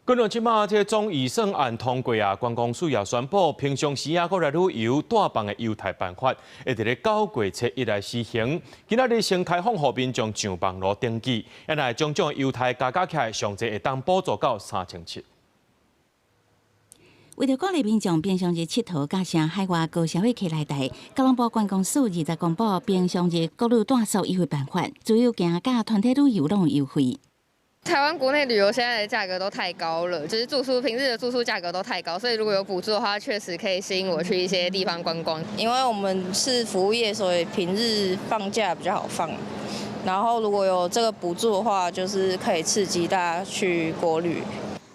根據即馬這總預算案通過啊，觀光署也宣布，平常時啊，國內旅遊大放的優待辦法，會佇咧9月7日來施行。今仔日先開放予民眾上網絡登記，原來種種優待加起來，上濟會當補助到3700。為着鼓勵民眾平常日佚佗，加上海外高消費客來台，交通部觀光署20日公布平常日國旅大數優惠辦法，主要行甲團體旅遊攏有優惠。台灣國內旅遊現在的價格都太高了，就是平日的住宿價格都太高，所以如果有補助的話，確實可以吸引我去一些地方觀光。因為我們是服務業，所以平日放假比較好放。然後如果有這個補助的話，就是可以刺激大家去國旅。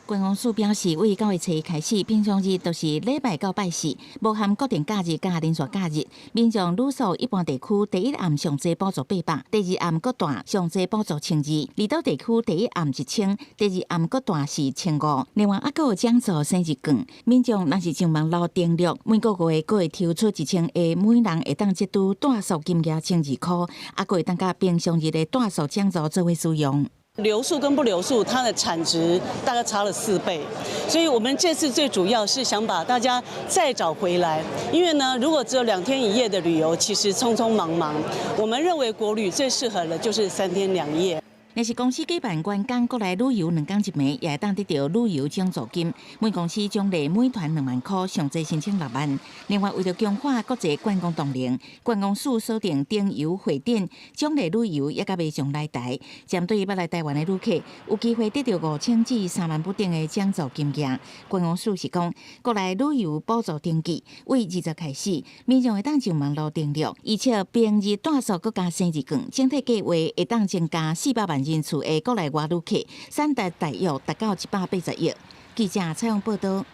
觀光署表示，為9月7日開始，平常日都是禮拜到拜四，無含固定假日加連續假日。民眾旅宿一般地區第一暗上濟補助800，第二暗各段上濟補助1200。離島地區第一暗1000，第二暗各段是1500。另外，還有獎助生日券，民眾若是上網絡登錄，每個月還會抽出1000個，每人會當折拄大數金額1200塊，還會當甲平常日的大數獎助做為使用。留宿跟不留宿，它的產值大概差了4倍，所以我們這次最主要是想把大家再找回來。因為呢，如果只有2天1夜的旅遊，其實匆匆忙忙。我們認為國旅最適合的就是3天2夜。若是公司舉辦員工國內旅遊2天1暝，也會當得到旅遊獎助金，每公司獎勵每團2萬塊，上濟申請6萬。另外，為了強化國際觀光動能，觀光署鎖定燈遊會展獎勵旅遊也甲未上來台。針對要來台灣的旅客，有機會得到5000至3萬不等的獎助金額。觀光署是講，國內旅遊補助登記為20日開始，民眾會當上網絡登錄，而且平日大數閣加生日券，整體計劃會當增加400萬人次的國內外旅客，產值大約達到180億。記者採訪報道。